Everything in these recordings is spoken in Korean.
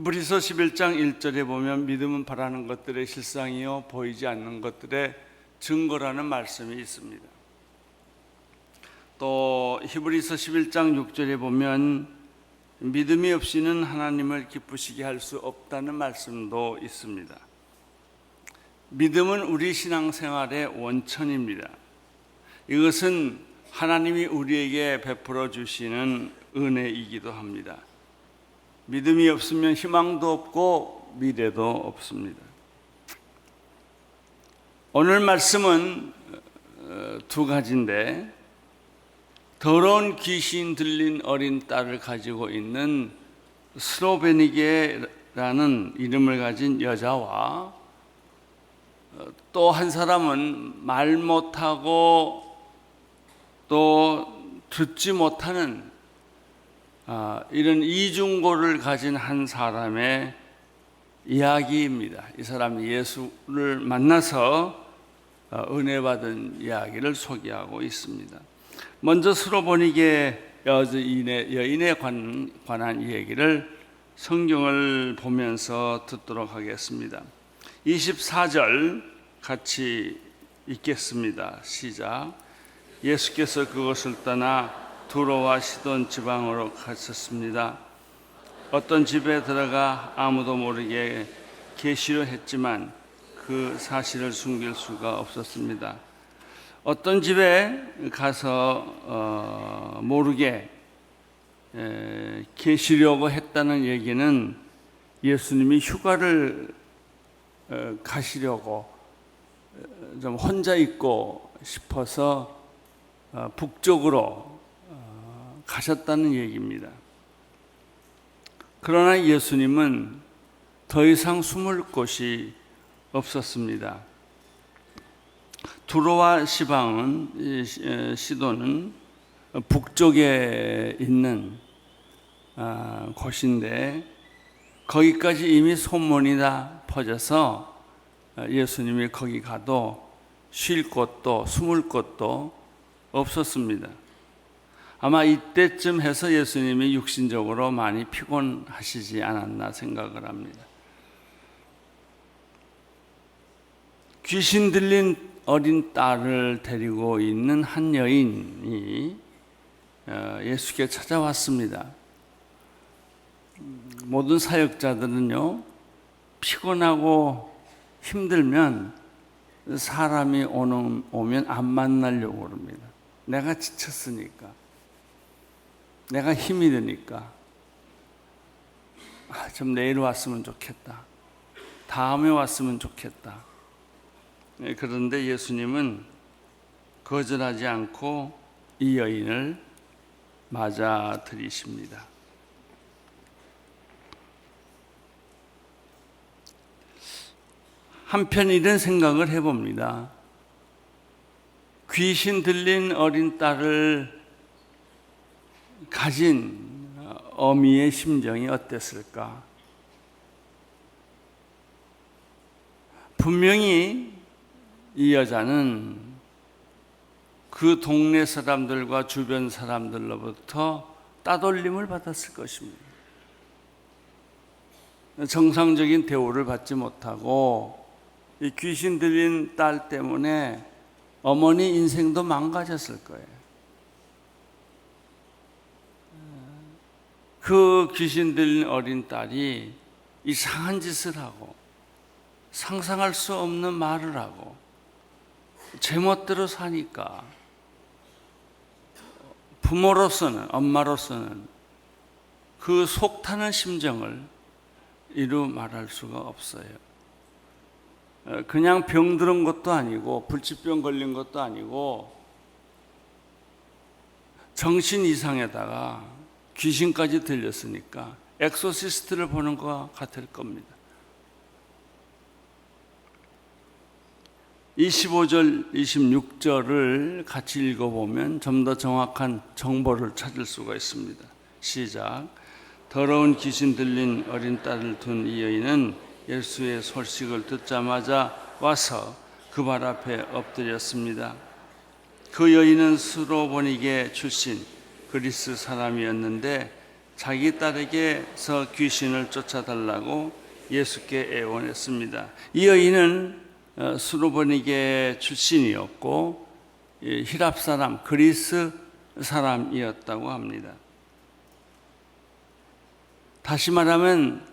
히브리서 11장 1절에 보면 믿음은 바라는 것들의 실상이요 보이지 않는 것들의 증거라는 말씀이 있습니다. 또 히브리서 11장 6절에 보면 믿음이 없이는 하나님을 기쁘시게 할 수 없다는 말씀도 있습니다. 믿음은 우리 신앙생활의 원천입니다. 이것은 하나님이 우리에게 베풀어 주시는 은혜이기도 합니다. 믿음이 없으면 희망도 없고 미래도 없습니다. 오늘 말씀은 두 가지인데, 더러운 귀신 들린 어린 딸을 가지고 있는 스로베니게라는 이름을 가진 여자와 또 한 사람은 말 못하고 또 듣지 못하는 이런 이중고를 가진 한 사람의 이야기입니다. 이 사람이 예수를 만나서 은혜 받은 이야기를 소개하고 있습니다. 먼저 스로보니게 여인에 관한 얘기를 성경을 보면서 듣도록 하겠습니다. 24절 같이 읽겠습니다. 시작. 예수께서 그것을 떠나 두로와 시돈 지방으로 가셨습니다. 어떤 집에 들어가 아무도 모르게 계시려 했지만 그 사실을 숨길 수가 없었습니다. 어떤 집에 가서 모르게 계시려고 했다는 얘기는 예수님이 휴가를 가시려고 좀 혼자 있고 싶어서 북쪽으로 가셨다는 얘기입니다. 그러나 예수님은 더 이상 숨을 곳이 없었습니다. 두로와 시돈은 북쪽에 있는 곳인데 거기까지 이미 소문이 다 퍼져서 예수님이 거기 가도 쉴 곳도 숨을 곳도 없었습니다. 아마 이때쯤 해서 예수님이 육신적으로 많이 피곤하시지 않았나 생각을 합니다. 귀신 들린 어린 딸을 데리고 있는 한 여인이 예수께 찾아왔습니다. 모든 사역자들은요, 피곤하고 힘들면 사람이 오면 안 만나려고 합니다. 내가 지쳤으니까, 내가 힘이 드니까 좀 내일 왔으면 좋겠다, 다음에 왔으면 좋겠다. 그런데 예수님은 거절하지 않고 이 여인을 맞아들이십니다. 한편 이런 생각을 해봅니다. 귀신 들린 어린 딸을 가진 어미의 심정이 어땠을까? 분명히 이 여자는 그 동네 사람들과 주변 사람들로부터 따돌림을 받았을 것입니다. 정상적인 대우를 받지 못하고 이 귀신 들린 딸 때문에 어머니 인생도 망가졌을 거예요. 그 귀신 들린 어린 딸이 이상한 짓을 하고 상상할 수 없는 말을 하고 제멋대로 사니까 부모로서는, 엄마로서는 그 속타는 심정을 이루 말할 수가 없어요. 그냥 병들은 것도 아니고 불치병 걸린 것도 아니고 정신 이상에다가 귀신까지 들렸으니까 엑소시스트를 보는 것 같을 겁니다. 25절, 26절을 같이 읽어보면 좀 더 정확한 정보를 찾을 수가 있습니다. 시작. 더러운 귀신 들린 어린 딸을 둔 이 여인은 예수의 소식을 듣자마자 와서 그 발 앞에 엎드렸습니다. 그 여인은 스로보니게 출신 그리스 사람이었는데 자기 딸에게서 귀신을 쫓아달라고 예수께 애원했습니다. 이 여인은 수로보니게 출신이었고 히랍 사람, 그리스 사람이었다고 합니다. 다시 말하면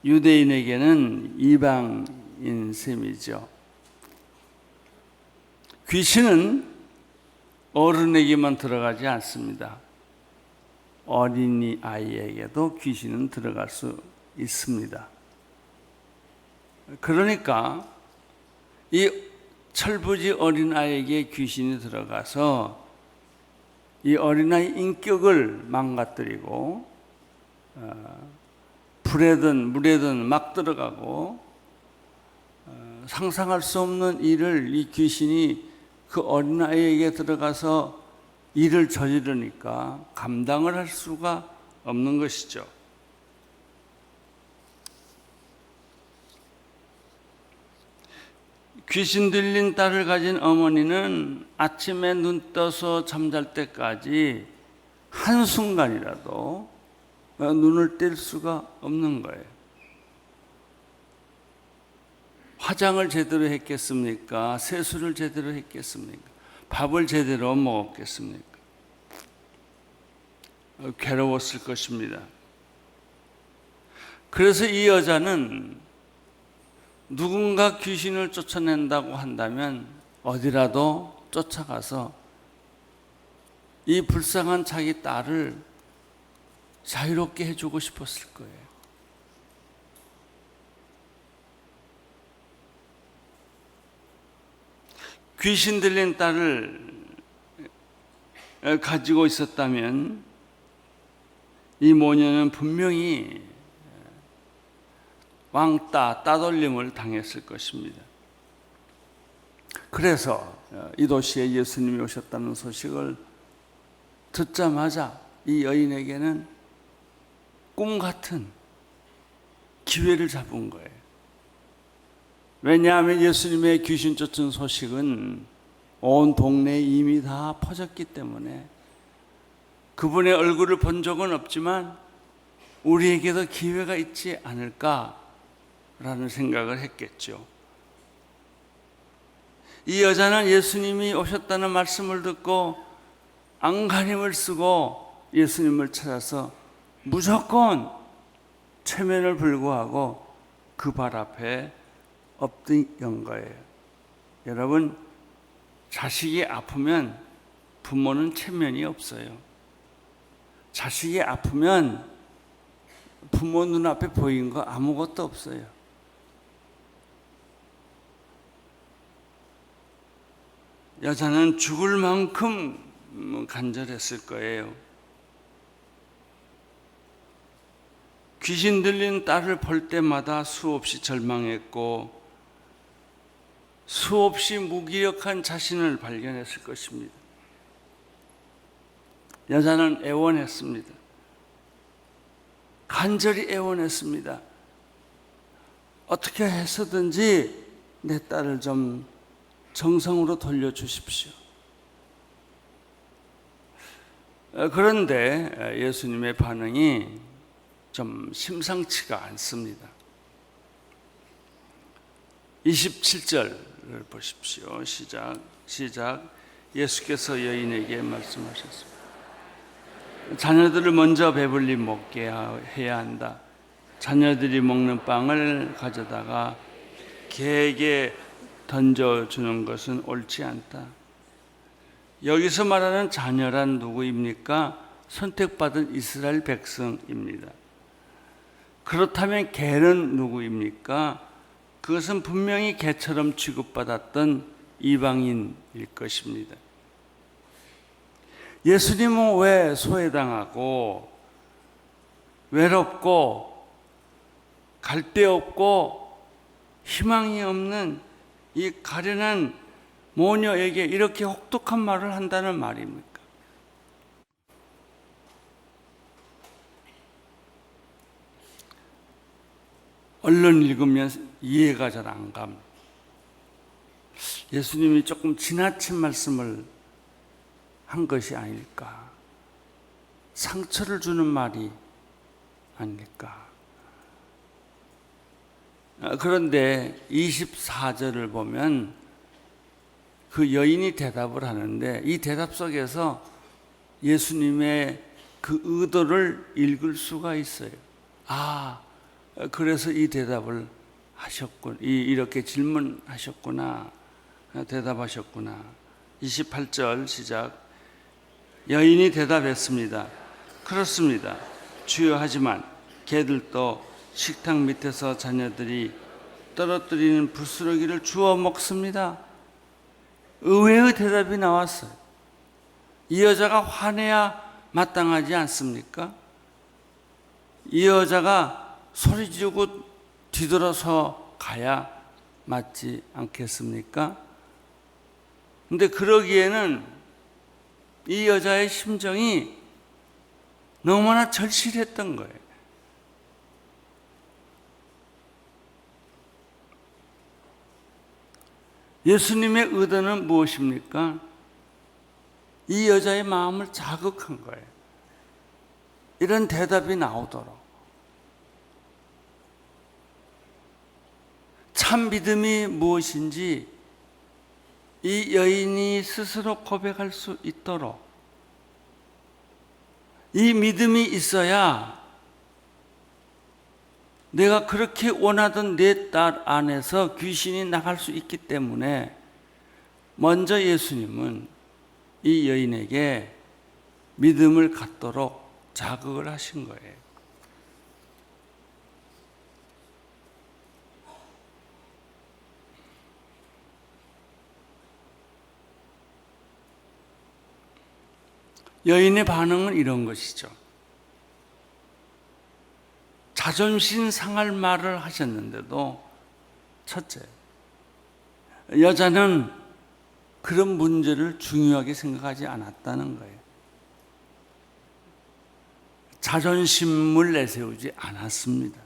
유대인에게는 이방인 셈이죠. 귀신은 어른에게만 들어가지 않습니다. 어린이 아이에게도 귀신은 들어갈 수 있습니다. 그러니까 이 철부지 어린아이에게 귀신이 들어가서 이 어린아이 인격을 망가뜨리고 불에든 물에든 막 들어가고 상상할 수 없는 일을 이 귀신이 그 어린아이에게 들어가서 일을 저지르니까 감당을 할 수가 없는 것이죠. 귀신 들린 딸을 가진 어머니는 아침에 눈 떠서 잠잘 때까지 한순간이라도 눈을 뗄 수가 없는 거예요. 화장을 제대로 했겠습니까? 세수를 제대로 했겠습니까? 밥을 제대로 먹었겠습니까? 괴로웠을 것입니다. 그래서 이 여자는 누군가 귀신을 쫓아낸다고 한다면 어디라도 쫓아가서 이 불쌍한 자기 딸을 자유롭게 해주고 싶었을 거예요. 귀신 들린 딸을 가지고 있었다면 이 모녀는 분명히 왕따, 따돌림을 당했을 것입니다. 그래서 이 도시에 예수님이 오셨다는 소식을 듣자마자 이 여인에게는 꿈 같은 기회를 잡은 거예요. 왜냐하면 예수님의 귀신 쫓은 소식은 온 동네에 이미 다 퍼졌기 때문에 그분의 얼굴을 본 적은 없지만 우리에게도 기회가 있지 않을까라는 생각을 했겠죠. 이 여자는 예수님이 오셨다는 말씀을 듣고 안간힘을 쓰고 예수님을 찾아서 무조건 체면을 불구하고 그 발 앞에 엎드린 거예요. 여러분, 자식이 아프면 부모는 체면이 없어요. 자식이 아프면 부모 눈앞에 보인 거 아무것도 없어요. 여자는 죽을 만큼 간절했을 거예요. 귀신 들린 딸을 볼 때마다 수없이 절망했고 수없이 무기력한 자신을 발견했을 것입니다. 여자는 애원했습니다. 간절히 애원했습니다. 어떻게 해서든지 내 딸을 좀 정상으로 돌려주십시오. 그런데 예수님의 반응이 좀 심상치가 않습니다. 27절을 보십시오. 시작. 예수께서 여인에게 말씀하셨습니다. 자녀들을 먼저 배불리 먹게 해야 한다. 자녀들이 먹는 빵을 가져다가 개에게 던져주는 것은 옳지 않다. 여기서 말하는 자녀란 누구입니까? 선택받은 이스라엘 백성입니다. 그렇다면 개는 누구입니까? 그것은 분명히 개처럼 취급받았던 이방인일 것입니다. 예수님은 왜 소외당하고 외롭고 갈데 없고 희망이 없는 이 가련한 모녀에게 이렇게 혹독한 말을 한다는 말입니까? 얼른 읽으면 이해가 잘 안 갑니다. 예수님이 조금 지나친 말씀을 한 것이 아닐까. 상처를 주는 말이 아닐까. 그런데 24절을 보면 그 여인이 대답을 하는데 이 대답 속에서 예수님의 그 의도를 읽을 수가 있어요. 그래서 이 대답을 하셨군. 이렇게 질문하셨구나. 대답하셨구나. 28절 시작. 여인이 대답했습니다. 그렇습니다. 주여, 하지만 개들도 식탁 밑에서 자녀들이 떨어뜨리는 부스러기를 주워 먹습니다. 의외의 대답이 나왔어요. 이 여자가 화내야 마땅하지 않습니까? 이 여자가 소리 지르고 뒤돌아서 가야 맞지 않겠습니까? 근데 그러기에는 이 여자의 심정이 너무나 절실했던 거예요. 예수님의 의도는 무엇입니까? 이 여자의 마음을 자극한 거예요. 이런 대답이 나오도록. 참 믿음이 무엇인지 이 여인이 스스로 고백할 수 있도록, 이 믿음이 있어야 내가 그렇게 원하던 내 딸 안에서 귀신이 나갈 수 있기 때문에 먼저 예수님은 이 여인에게 믿음을 갖도록 자극을 하신 거예요. 여인의 반응은 이런 것이죠. 자존심 상할 말을 하셨는데도 첫째, 여자는 그런 문제를 중요하게 생각하지 않았다는 거예요. 자존심을 내세우지 않았습니다.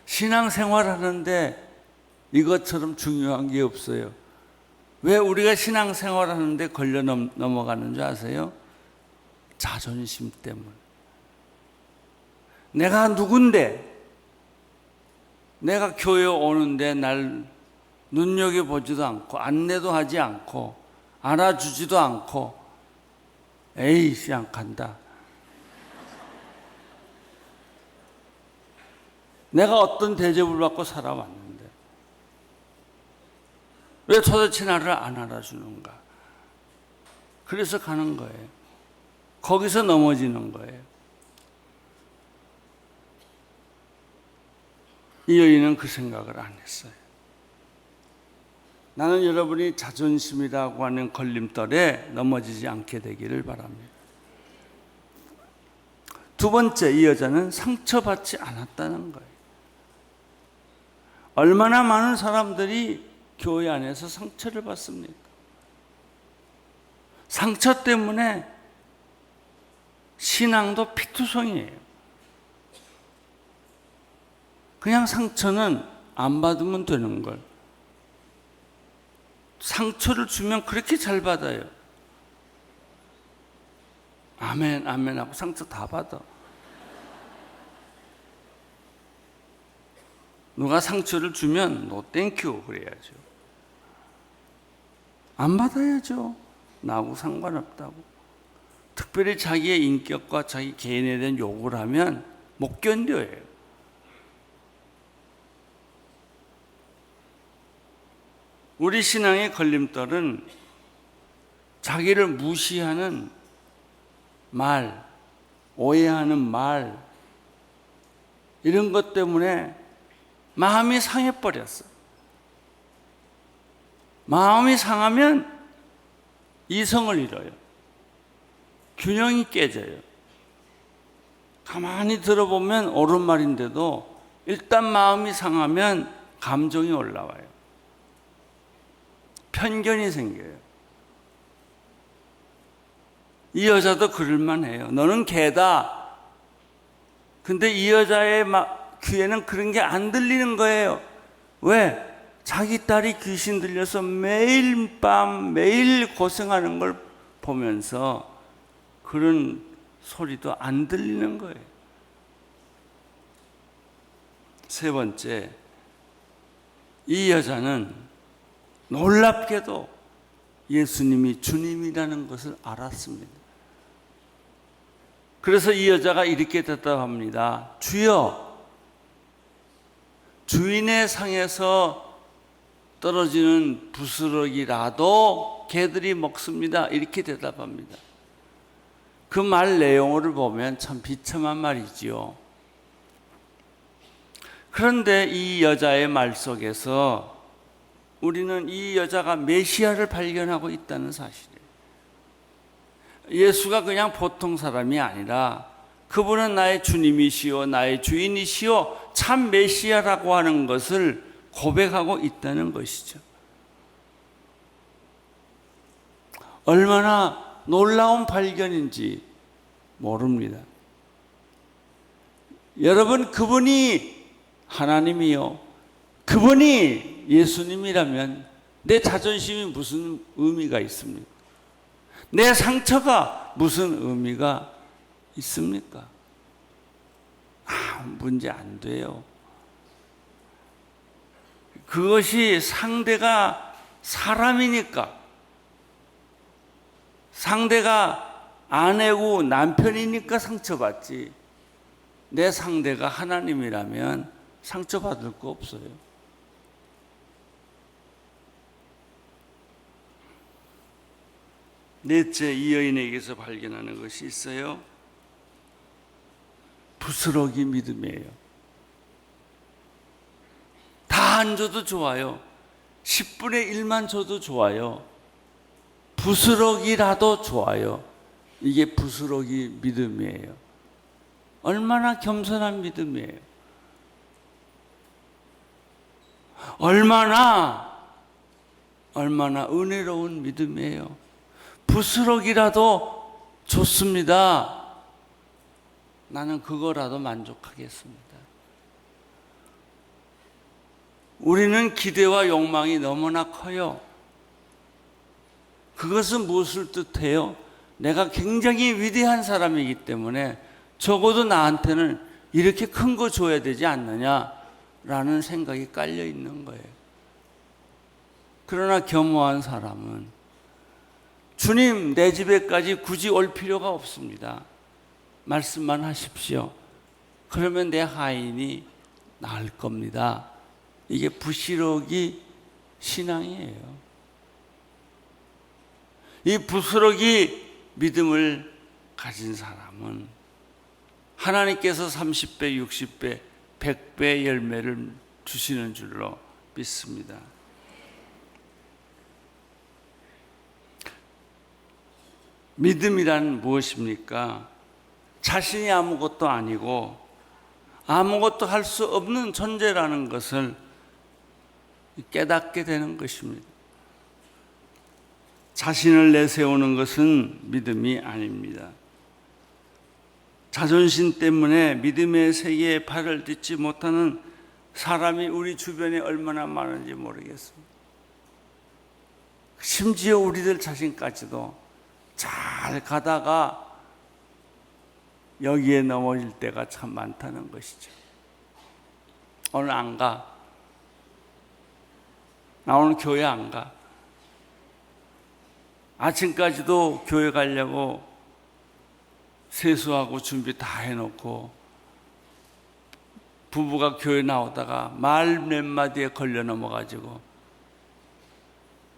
신앙생활하는데 이것처럼 중요한 게 없어요. 왜 우리가 신앙생활하는데 걸려 넘어가는 줄 아세요? 자존심 때문에. 내가 누군데, 내가 교회 오는데 날 눈여겨보지도 않고 안내도 하지 않고 알아주지도 않고 에이 그냥 간다. 내가 어떤 대접을 받고 살아왔는데 왜 도대체 나를 안 알아주는가? 그래서 가는 거예요. 거기서 넘어지는 거예요. 이 여인은 그 생각을 안 했어요. 나는 여러분이 자존심이라고 하는 걸림돌에 넘어지지 않게 되기를 바랍니다. 두 번째, 이 여자는 상처받지 않았다는 거예요. 얼마나 많은 사람들이 교회 안에서 상처를 받습니까? 상처 때문에 신앙도 피투성이에요. 그냥 상처는 안 받으면 되는 걸. 상처를 주면 그렇게 잘 받아요. 아멘, 아멘 하고 상처 다 받아. 누가 상처를 주면 노 땡큐 그래야죠. 안 받아야죠. 나하고 상관없다고. 특별히 자기의 인격과 자기 개인에 대한 요구를 하면 못 견뎌요. 우리 신앙의 걸림돌은 자기를 무시하는 말, 오해하는 말, 이런 것 때문에 마음이 상해버렸어. 마음이 상하면 이성을 잃어요. 균형이 깨져요. 가만히 들어보면 옳은 말인데도 일단 마음이 상하면 감정이 올라와요. 편견이 생겨요. 이 여자도 그럴만해요. 너는 개다. 근데 이 여자의 귀에는 그런 게 안 들리는 거예요. 왜? 자기 딸이 귀신 들려서 매일 밤 매일 고생하는 걸 보면서 그런 소리도 안 들리는 거예요. 세 번째, 이 여자는 놀랍게도 예수님이 주님이라는 것을 알았습니다. 그래서 이 여자가 이렇게 대답합니다. 주여, 주인의 상에서 떨어지는 부스러기라도 개들이 먹습니다. 이렇게 대답합니다. 그 말 내용을 보면 참 비참한 말이지요. 그런데 이 여자의 말 속에서 우리는 이 여자가 메시아를 발견하고 있다는 사실이에요. 예수가 그냥 보통 사람이 아니라 그분은 나의 주님이시오, 나의 주인이시오, 참 메시아라고 하는 것을 고백하고 있다는 것이죠. 얼마나 놀라운 발견인지 모릅니다. 여러분, 그분이 하나님이요, 그분이 예수님이라면 내 자존심이 무슨 의미가 있습니까? 내 상처가 무슨 의미가 있습니까? 문제 안 돼요. 그것이 상대가 사람이니까, 상대가 아내고 남편이니까 상처받지, 내 상대가 하나님이라면 상처받을 거 없어요. 넷째, 이 여인에게서 발견하는 것이 있어요. 부스러기 믿음이에요. 다 안 줘도 좋아요. 10분의 1만 줘도 좋아요. 부스러기라도 좋아요. 이게 부스러기 믿음이에요. 얼마나 겸손한 믿음이에요. 얼마나 은혜로운 믿음이에요. 부스러기라도 좋습니다. 나는 그거라도 만족하겠습니다. 우리는 기대와 욕망이 너무나 커요. 그것은 무엇을 뜻해요? 내가 굉장히 위대한 사람이기 때문에 적어도 나한테는 이렇게 큰 거 줘야 되지 않느냐라는 생각이 깔려 있는 거예요. 그러나 겸허한 사람은 주님, 내 집에까지 굳이 올 필요가 없습니다. 말씀만 하십시오. 그러면 내 하인이 나을 겁니다. 이게 부스러기 신앙이에요. 이 부스러기 믿음을 가진 사람은 하나님께서 30배, 60배, 100배 열매를 주시는 줄로 믿습니다. 믿음이란 무엇입니까? 자신이 아무것도 아니고 아무것도 할 수 없는 존재라는 것을 깨닫게 되는 것입니다. 자신을 내세우는 것은 믿음이 아닙니다. 자존심 때문에 믿음의 세계에 발을 딛지 못하는 사람이 우리 주변에 얼마나 많은지 모르겠습니다. 심지어 우리들 자신까지도 잘 가다가 여기에 넘어질 때가 참 많다는 것이죠. 오늘 안 가. 나 오늘 교회 안 가. 아침까지도 교회 가려고 세수하고 준비 다 해놓고 부부가 교회 나오다가 말 몇 마디에 걸려 넘어가지고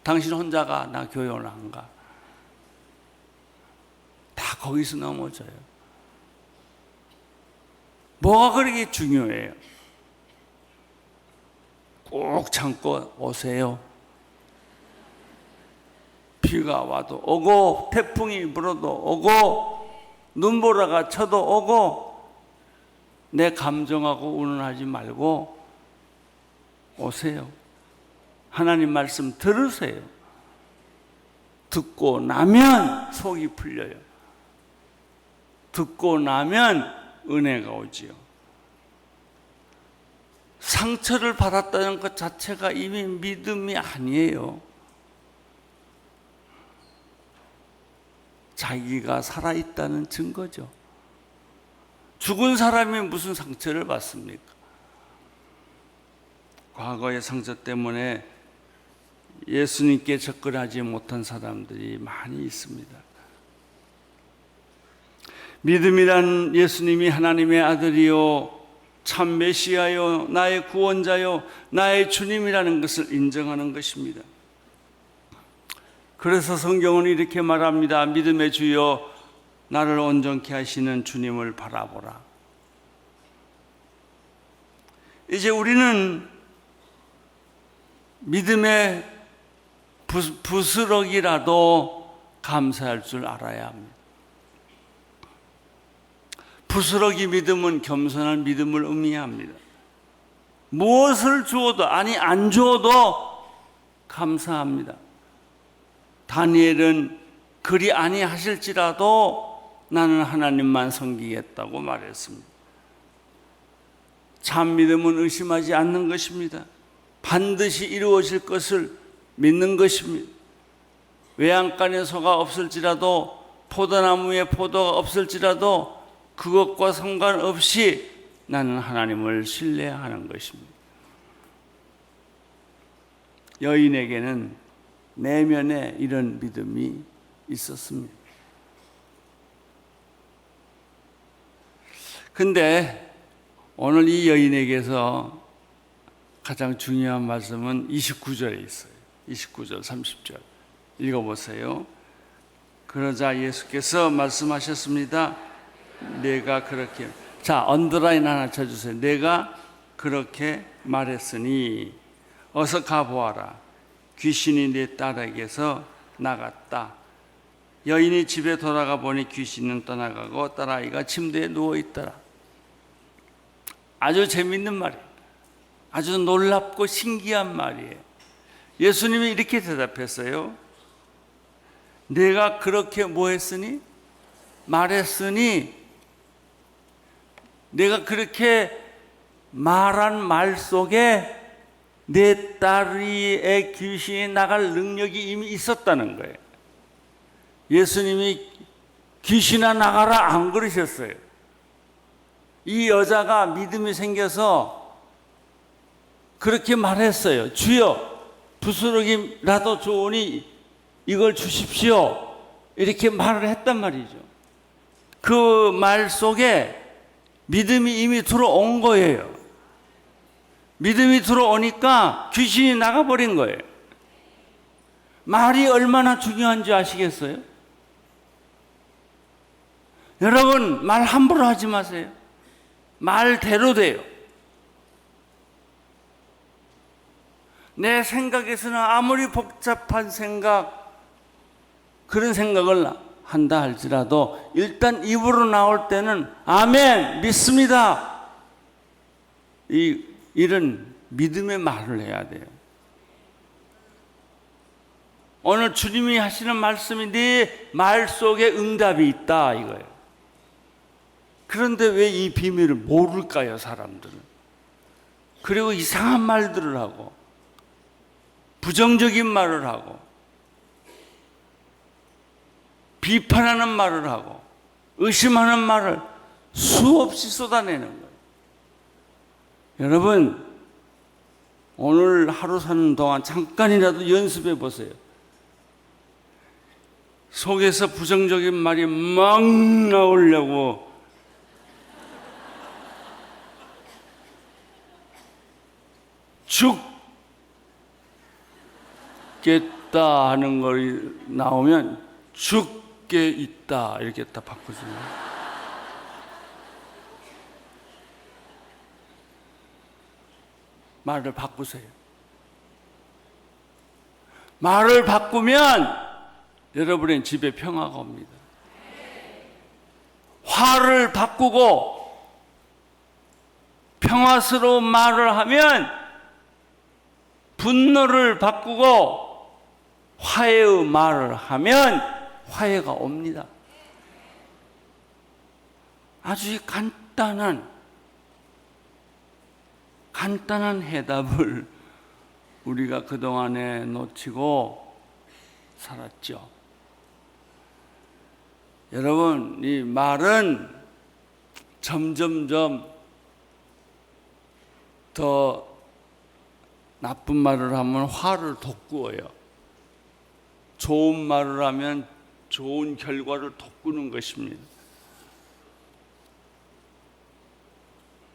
당신 혼자 가. 나 교회 오늘 안 가. 다 거기서 넘어져요. 뭐가 그렇게 중요해요? 꼭 참고 오세요. 비가 와도 오고 태풍이 불어도 오고 눈보라가 쳐도 오고 내 감정하고 운운하지 말고 오세요. 하나님 말씀 들으세요. 듣고 나면 속이 풀려요. 듣고 나면 은혜가 오지요. 상처를 받았다는 것 자체가 이미 믿음이 아니에요. 자기가 살아있다는 증거죠. 죽은 사람이 무슨 상처를 받습니까? 과거의 상처 때문에 예수님께 접근하지 못한 사람들이 많이 있습니다. 믿음이란 예수님이 하나님의 아들이요 참 메시아요 나의 구원자요 나의 주님이라는 것을 인정하는 것입니다. 그래서 성경은 이렇게 말합니다. 믿음의 주여 나를 온전케 하시는 주님을 바라보라. 이제 우리는 믿음의 부스럭이라도 감사할 줄 알아야 합니다. 부스럭이 믿음은 겸손한 믿음을 의미합니다. 무엇을 주어도 아니 안 주어도 감사합니다. 다니엘은 그리 아니하실지라도 나는 하나님만 섬기겠다고 말했습니다. 참 믿음은 의심하지 않는 것입니다. 반드시 이루어질 것을 믿는 것입니다. 외양간에 소가 없을지라도 포도나무에 포도가 없을지라도 그것과 상관없이 나는 하나님을 신뢰하는 것입니다. 여인에게는 내면에 이런 믿음이 있었습니다. 근데 오늘 이 여인에게서 가장 중요한 말씀은 29절에 있어요. 29절, 30절. 읽어보세요. 그러자 예수께서 말씀하셨습니다. 내가 그렇게, 자, 언더라인 하나 쳐주세요. 내가 그렇게 말했으니 어서 가보아라. 귀신이 내 딸에게서 나갔다. 여인이 집에 돌아가 보니 귀신은 떠나가고 딸아이가 침대에 누워있더라. 아주 재밌는 말이에요. 아주 놀랍고 신기한 말이에요. 예수님이 이렇게 대답했어요. 내가 그렇게 뭐 했으니? 말했으니 내가 그렇게 말한 말 속에 내 딸의 귀신이 나갈 능력이 이미 있었다는 거예요. 예수님이 귀신아 나가라 안 그러셨어요. 이 여자가 믿음이 생겨서 그렇게 말했어요. 주여 부스러기라도 좋으니 이걸 주십시오. 이렇게 말을 했단 말이죠. 그 말 속에 믿음이 이미 들어온 거예요. 믿음이 들어오니까 귀신이 나가버린 거예요. 말이 얼마나 중요한지 아시겠어요? 여러분 말 함부로 하지 마세요. 말대로 돼요. 내 생각에서는 아무리 복잡한 생각, 그런 생각을 한다 할지라도 일단 입으로 나올 때는 아멘, 믿습니다. 이런 믿음의 말을 해야 돼요. 오늘 주님이 하시는 말씀이 네 말 속에 응답이 있다 이거예요. 그런데 왜 이 비밀을 모를까요, 사람들은? 그리고 이상한 말들을 하고 부정적인 말을 하고 비판하는 말을 하고 의심하는 말을 수없이 쏟아내는 거예요. 여러분 오늘 하루 사는 동안 잠깐이라도 연습해 보세요. 속에서 부정적인 말이 막 나오려고 죽겠다 하는 걸 나오면 죽게 있다 이렇게 딱 바꾸세요. 말을 바꾸세요. 말을 바꾸면 여러분의 집에 평화가 옵니다. 화를 바꾸고 평화스러운 말을 하면 분노를 바꾸고 화해의 말을 하면 화해가 옵니다. 아주 간단한 해답을 우리가 그동안에 놓치고 살았죠. 여러분, 이 말은 점점점 더 나쁜 말을 하면 화를 돋구어요. 좋은 말을 하면 좋은 결과를 돋구는 것입니다.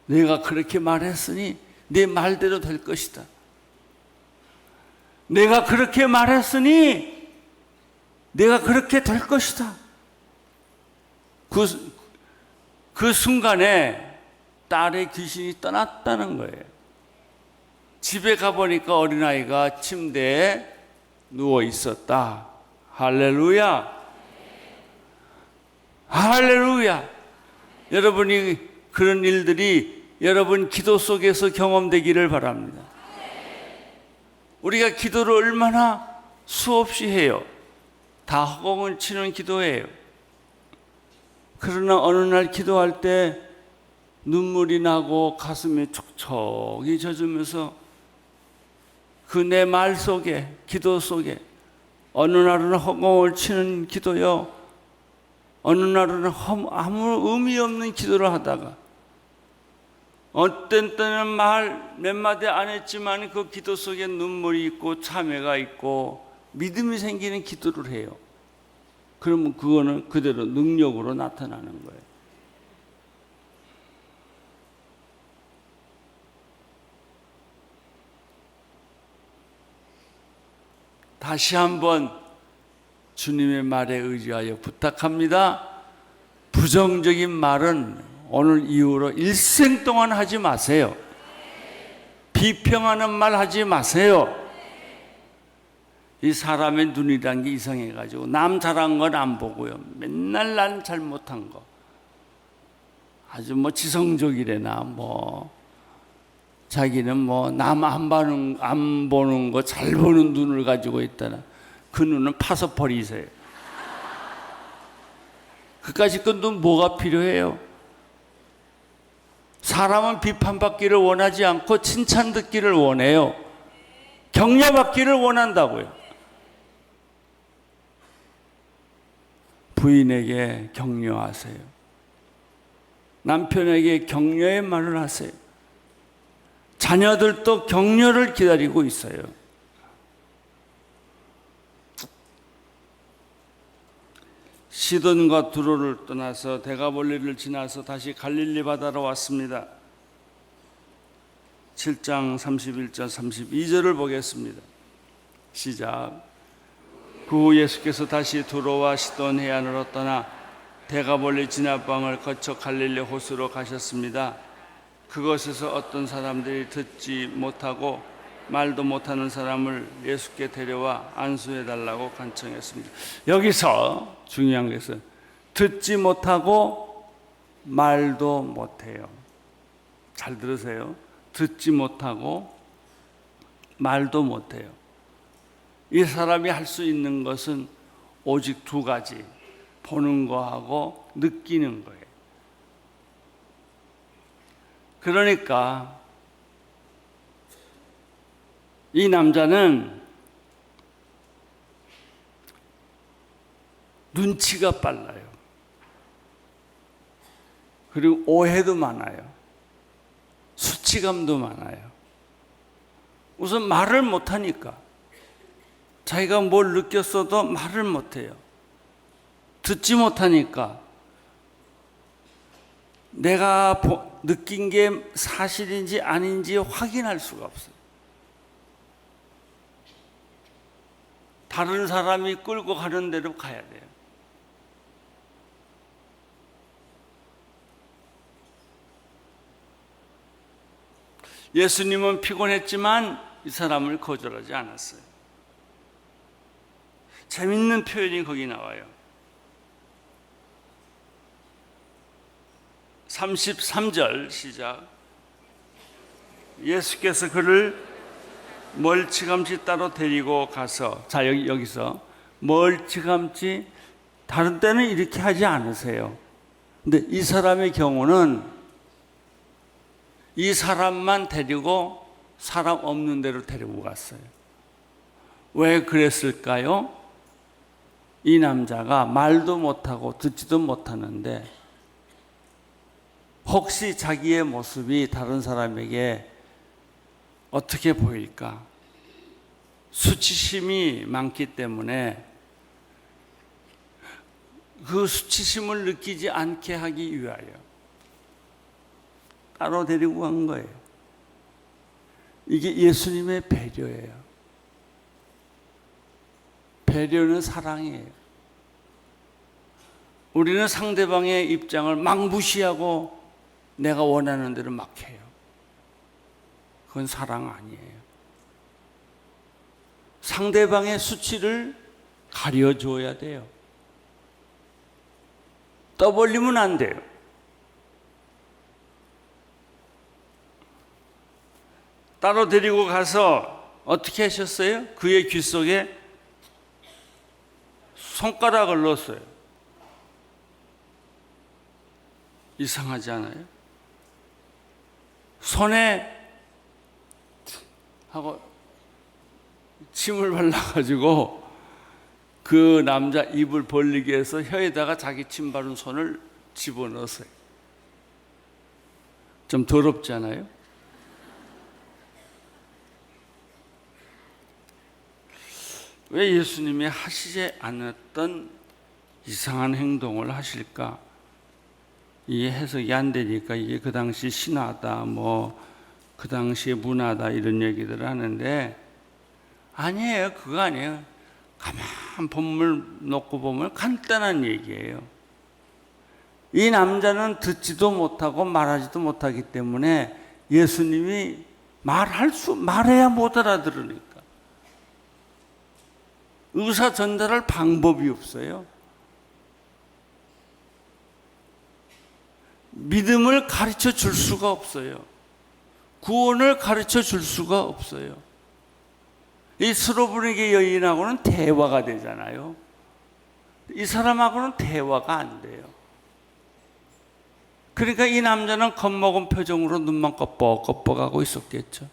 내가 그렇게 말했으니 내 말대로 될 것이다. 내가 그렇게 말했으니 내가 그렇게 될 것이다. 그 순간에 딸의 귀신이 떠났다는 거예요. 집에 가보니까 어린아이가 침대에 누워 있었다. 할렐루야. 할렐루야. 여러분이 그런 일들이 여러분 기도 속에서 경험되기를 바랍니다. 우리가 기도를 얼마나 수없이 해요. 다 허공을 치는 기도예요. 그러나 어느 날 기도할 때 눈물이 나고 가슴이 촉촉이 젖으면서 그 내 말 속에, 기도 속에 어느 날은 허공을 치는 기도요, 어느 날은 아무 의미 없는 기도를 하다가 어떤 때는 말 몇 마디 안 했지만 그 기도 속에 눈물이 있고 참회가 있고 믿음이 생기는 기도를 해요. 그러면 그거는 그대로 능력으로 나타나는 거예요. 다시 한번 주님의 말에 의지하여 부탁합니다. 부정적인 말은 오늘 이후로 일생 동안 하지 마세요. 비평하는 말 하지 마세요. 이 사람의 눈이란 게 이상해가지고 남 잘한 건 안 보고요. 맨날 난 잘못한 거. 아주 뭐 지성적이래나 자기는 남 안 보는 거 잘 보는 눈을 가지고 있다나 그 눈은 파서 버리세요. 그까짓 건 눈 뭐가 필요해요? 사람은 비판받기를 원하지 않고 칭찬 듣기를 원해요. 격려받기를 원한다고요. 부인에게 격려하세요. 남편에게 격려의 말을 하세요. 자녀들도 격려를 기다리고 있어요. 시돈과 두로를 떠나서 데가볼리를 지나서 다시 갈릴리 바다로 왔습니다. 7장 31절 32절을 보겠습니다. 시작. 그 후 예수께서 다시 두로와 시돈 해안으로 떠나 데가볼리 지나방을 거쳐 갈릴리 호수로 가셨습니다. 그곳에서 어떤 사람들이 듣지 못하고 말도 못하는 사람을 예수께 데려와 안수해 달라고 간청했습니다. 여기서 중요한 것은 듣지 못하고 말도 못해요. 잘 들으세요. 듣지 못하고 말도 못해요. 이 사람이 할 수 있는 것은 오직 두 가지. 보는 거하고 느끼는 거예요. 그러니까 이 남자는 눈치가 빨라요. 그리고 오해도 많아요. 수치감도 많아요. 우선 말을 못하니까. 자기가 뭘 느꼈어도 말을 못해요. 듣지 못하니까 내가 느낀 게 사실인지 아닌지 확인할 수가 없어요. 다른 사람이 끌고 가는 대로 가야 돼요. 예수님은 피곤했지만 이 사람을 거절하지 않았어요. 재밌는 표현이 거기 나와요. 33절 시작. 예수께서 그를 멀찌감치 따로 데리고 가서, 자 여기서 멀찌감치, 다른 때는 이렇게 하지 않으세요. 근데 이 사람의 경우는 이 사람만 데리고 사람 없는 데로 데리고 갔어요. 왜 그랬을까요? 이 남자가 말도 못하고 듣지도 못하는데 혹시 자기의 모습이 다른 사람에게 어떻게 보일까? 수치심이 많기 때문에 그 수치심을 느끼지 않게 하기 위하여 따로 데리고 간 거예요. 이게 예수님의 배려예요. 배려는 사랑이에요. 우리는 상대방의 입장을 막 무시하고 내가 원하는 대로 막 해요. 그건 사랑 아니에요. 상대방의 수치를 가려줘야 돼요. 떠벌리면 안 돼요. 따로 데리고 가서 어떻게 하셨어요? 그의 귀 속에 손가락을 넣었어요. 이상하지 않아요? 손에 하고 침을 발라가지고 그 남자 입을 벌리게 해서 혀에다가 자기 침 바른 손을 집어넣었어요. 좀 더럽지 않아요? 왜 예수님이 하시지 않았던 이상한 행동을 하실까? 이게 해석이 안 되니까 이게 그 당시 신화다, 그 당시의 문화다 이런 얘기들을 하는데 아니에요. 그거 아니에요. 가만 본문을 놓고 보면 간단한 얘기예요. 이 남자는 듣지도 못하고 말하지도 못하기 때문에 예수님이 말해야 못 알아들으니까 의사 전달할 방법이 없어요. 믿음을 가르쳐 줄 수가 없어요. 구원을 가르쳐 줄 수가 없어요. 이 스로브니게 여인하고는 대화가 되잖아요. 이 사람하고는 대화가 안 돼요. 그러니까 이 남자는 겁먹은 표정으로 눈만 껌뻑껌뻑하고 있었겠죠.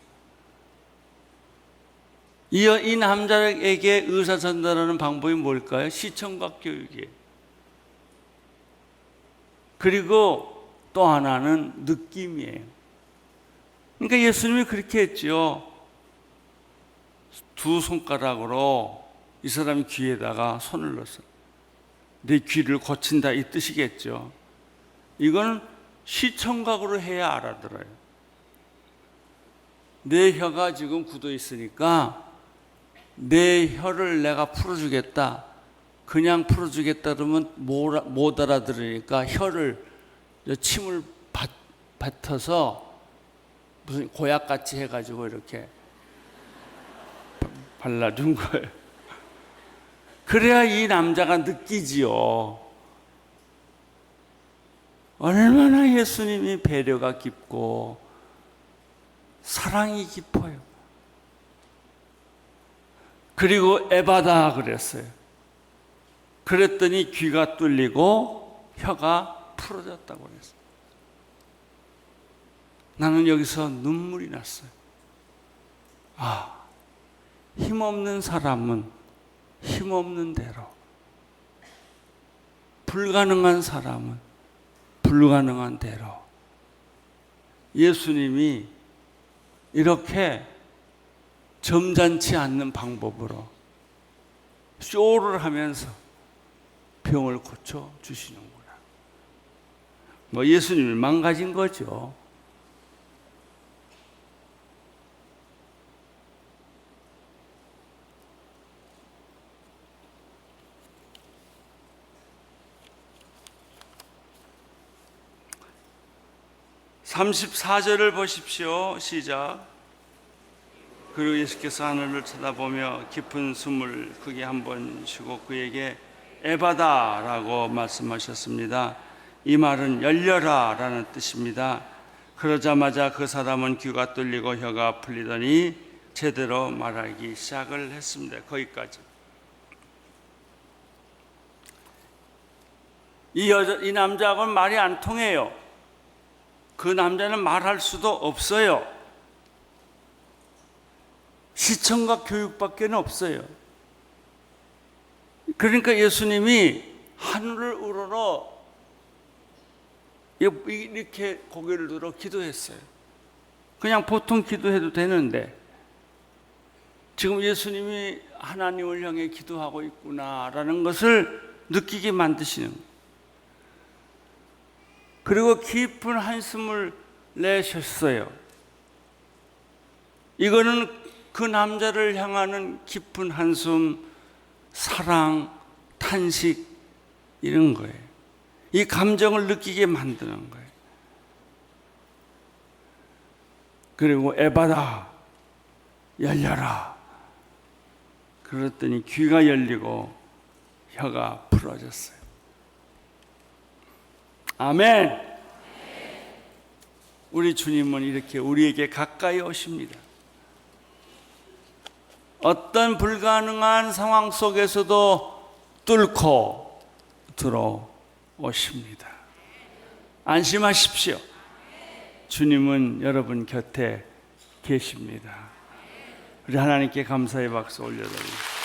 이 남자에게 의사 전달하는 방법이 뭘까요? 시청각 교육이에요. 그리고 또 하나는 느낌이에요. 그러니까 예수님이 그렇게 했죠. 두 손가락으로 이 사람 귀에다가 손을 넣었어요. 내 귀를 고친다 이 뜻이겠죠. 이건 시청각으로 해야 알아들어요. 내 혀가 지금 굳어 있으니까 내 혀를 내가 풀어주겠다. 그냥 풀어주겠다 그러면 못 알아들으니까 혀를 침을 뱉어서 무슨 고약같이 해가지고 이렇게 발라준 거예요. 그래야 이 남자가 느끼지요. 얼마나 예수님이 배려가 깊고 사랑이 깊어요. 그리고 에바다 그랬어요. 그랬더니 귀가 뚫리고 혀가 풀어졌다고 그랬어요. 나는 여기서 눈물이 났어요. 힘없는 사람은 힘없는 대로, 불가능한 사람은 불가능한 대로 예수님이 이렇게 점잖지 않는 방법으로 쇼를 하면서 병을 고쳐 주시는구나. 예수님을 망가진 거죠. (34절을) 보십시오. 시작. 그리고 예수께서 하늘을 쳐다보며 깊은 숨을 크게 한 번 쉬고 그에게 에바다라고 말씀하셨습니다. 이 말은 열려라 라는 뜻입니다. 그러자마자 그 사람은 귀가 뚫리고 혀가 풀리더니 제대로 말하기 시작을 했습니다. 거기까지. 이 남자하고는 말이 안 통해요. 그 남자는 말할 수도 없어요. 시청각 교육밖에 없어요. 그러니까 예수님이 하늘을 우러러 이렇게 고개를 들어 기도했어요. 그냥 보통 기도해도 되는데 지금 예수님이 하나님을 향해 기도하고 있구나라는 것을 느끼게 만드시는 거예요. 그리고 깊은 한숨을 내셨어요. 이거는 그 남자를 향하는 깊은 한숨, 사랑, 탄식 이런 거예요. 이 감정을 느끼게 만드는 거예요. 그리고 에바다 열려라. 그랬더니 귀가 열리고 혀가 풀어졌어요. 아멘. 우리 주님은 이렇게 우리에게 가까이 오십니다. 어떤 불가능한 상황 속에서도 뚫고 들어오십니다. 안심하십시오. 주님은 여러분 곁에 계십니다. 우리 하나님께 감사의 박수 올려드립니다.